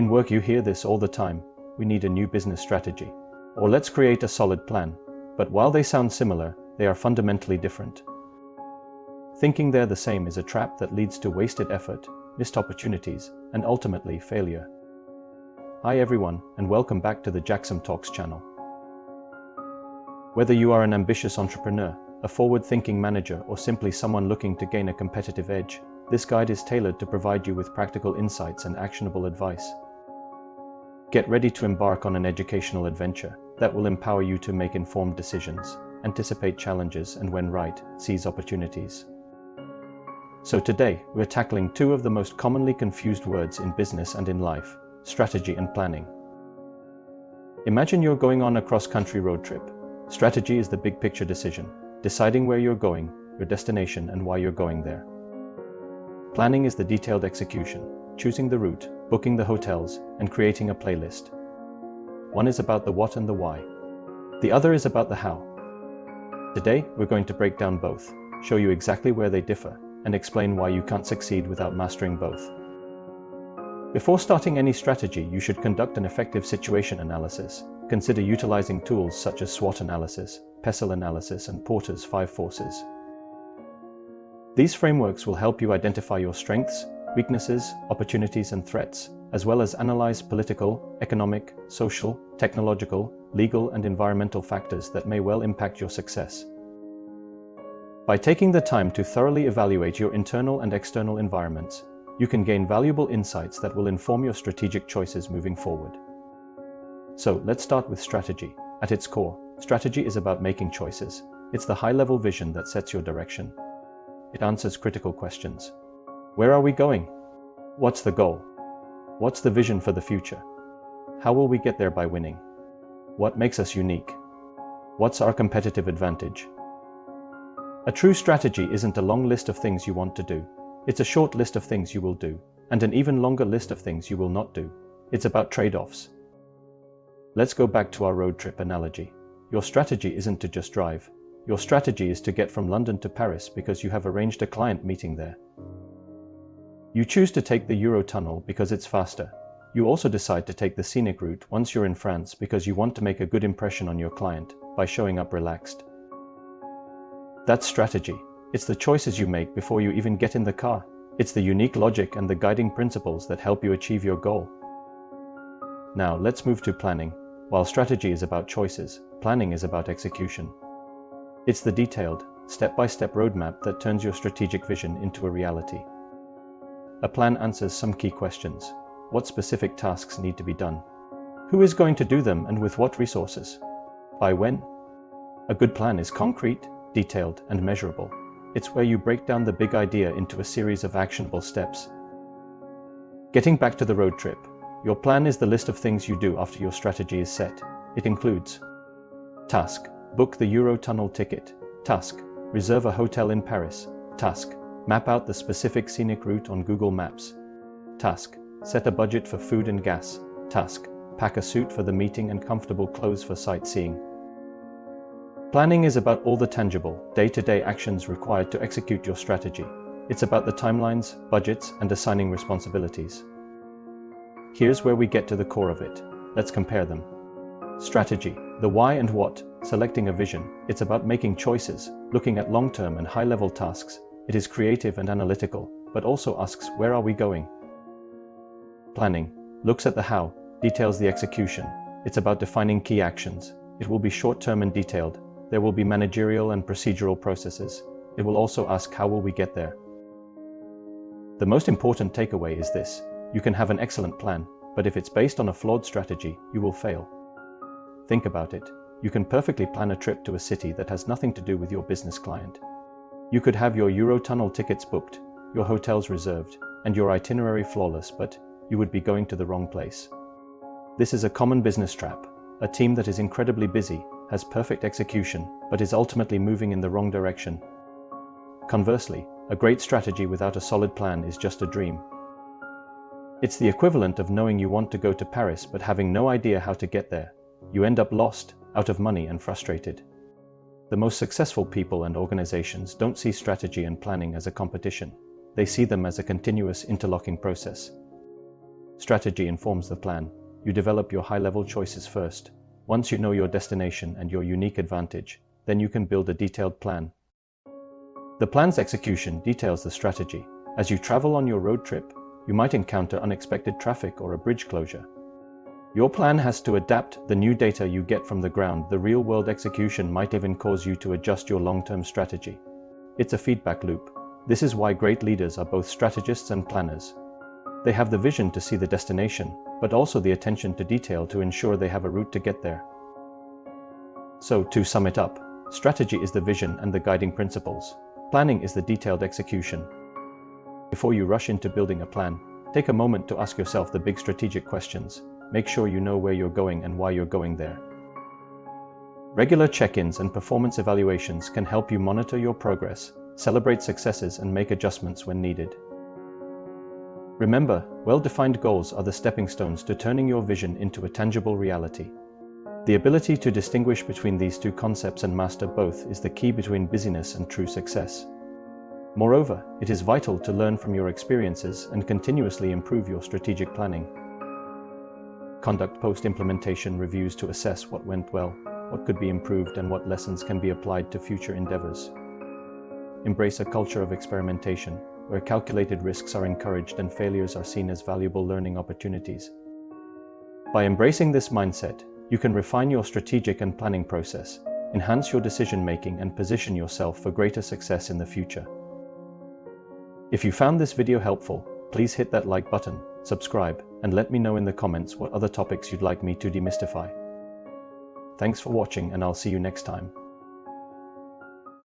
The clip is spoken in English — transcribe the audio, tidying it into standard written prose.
In work you hear this all the time: we need a new business strategy, or let's create a solid plan. But while they sound similar, they are fundamentally different. Thinking they're the same is a trap that leads to wasted effort, missed opportunities, and ultimately failure. Hi everyone, and welcome back to the Jaxom Talks channel. Whether you are an ambitious entrepreneur, a forward-thinking manager, or simply someone looking to gain a competitive edge, this guide is tailored to provide you with practical insights and actionable advice. Get ready to embark on an educational adventure that will empower you to make informed decisions, anticipate challenges, and when right, seize opportunities. So today, we're tackling two of the most commonly confused words in business and in life: strategy and planning. Imagine you're going on a cross-country road trip. Strategy is the big picture decision, deciding where you're going, your destination, and why you're going there. Planning is the detailed execution, choosing the route, booking the hotels, and creating a playlist. One is about the what and the why. The other is about the how. Today, we're going to break down both, show you exactly where they differ, and explain why you can't succeed without mastering both. Before starting any strategy, you should conduct an effective situation analysis. Consider utilizing tools such as SWOT analysis, PESTLE analysis, and Porter's 5 forces. These frameworks will help you identify your strengths, weaknesses, opportunities, and threats, as well as analyze political, economic, social, technological, legal, and environmental factors that may well impact your success. By taking the time to thoroughly evaluate your internal and external environments, you can gain valuable insights that will inform your strategic choices moving forward. So let's start with strategy. At its core, strategy is about making choices. It's the high-level vision that sets your direction. It answers critical questions. Where are we going? What's the goal? What's the vision for the future? How will we get there by winning? What makes us unique? What's our competitive advantage? A true strategy isn't a long list of things you want to do. It's a short list of things you will do, and an even longer list of things you will not do. It's about trade-offs. Let's go back to our road trip analogy. Your strategy isn't to just drive. Your strategy is to get from London to Paris because you have arranged a client meeting there. You choose to take the Eurotunnel because it's faster. You also decide to take the scenic route once you're in France because you want to make a good impression on your client by showing up relaxed. That's strategy. It's the choices you make before you even get in the car. It's the unique logic and the guiding principles that help you achieve your goal. Now let's move to planning. While strategy is about choices, planning is about execution. It's the detailed, step-by-step roadmap that turns your strategic vision into a reality. A plan answers some key questions. What specific tasks need to be done? Who is going to do them and with what resources? By when? A good plan is concrete, detailed, and measurable. It's where you break down the big idea into a series of actionable steps. Getting back to the road trip, your plan is the list of things you do after your strategy is set. It includes: task: book the Eurotunnel ticket. Task: reserve a hotel in Paris. Task: map out the specific scenic route on Google Maps. Task: set a budget for food and gas. Task: pack a suit for the meeting and comfortable clothes for sightseeing. Planning is about all the tangible, day-to-day actions required to execute your strategy. It's about the timelines, budgets, and assigning responsibilities. Here's where we get to the core of it. Let's compare them. Strategy: the why and what, selecting a vision. It's about making choices, looking at long-term and high-level tasks. It is creative and analytical, but also asks, where are we going? Planning looks at the how, details the execution. It's about defining key actions. It will be short-term and detailed. There will be managerial and procedural processes. It will also ask, how will we get there? The most important takeaway is this: you can have an excellent plan, but if it's based on a flawed strategy, you will fail. Think about it. You can perfectly plan a trip to a city that has nothing to do with your business client. You could have your Eurotunnel tickets booked, your hotels reserved, and your itinerary flawless, but you would be going to the wrong place. This is a common business trap. A team that is incredibly busy, has perfect execution, but is ultimately moving in the wrong direction. Conversely, a great strategy without a solid plan is just a dream. It's the equivalent of knowing you want to go to Paris but having no idea how to get there. You end up lost, out of money, and frustrated. The most successful people and organizations don't see strategy and planning as a competition. They see them as a continuous interlocking process. Strategy informs the plan. You develop your high-level choices first. Once you know your destination and your unique advantage, then you can build a detailed plan. The plan's execution details the strategy. As you travel on your road trip, you might encounter unexpected traffic or a bridge closure. Your plan has to adapt the new data you get from the ground. The real-world execution might even cause you to adjust your long-term strategy. It's a feedback loop. This is why great leaders are both strategists and planners. They have the vision to see the destination, but also the attention to detail to ensure they have a route to get there. So, to sum it up, strategy is the vision and the guiding principles. Planning is the detailed execution. Before you rush into building a plan, take a moment to ask yourself the big strategic questions. Make sure you know where you're going and why you're going there. Regular check-ins and performance evaluations can help you monitor your progress, celebrate successes, and make adjustments when needed. Remember, well-defined goals are the stepping stones to turning your vision into a tangible reality. The ability to distinguish between these two concepts and master both is the key between busyness and true success. Moreover, it is vital to learn from your experiences and continuously improve your strategic planning. Conduct post-implementation reviews to assess what went well, what could be improved, and what lessons can be applied to future endeavors. Embrace a culture of experimentation, where calculated risks are encouraged and failures are seen as valuable learning opportunities. By embracing this mindset, you can refine your strategic and planning process, enhance your decision-making, and position yourself for greater success in the future. If you found this video helpful, please hit that like button, subscribe, and let me know in the comments what other topics you'd like me to demystify. Thanks for watching, and I'll see you next time.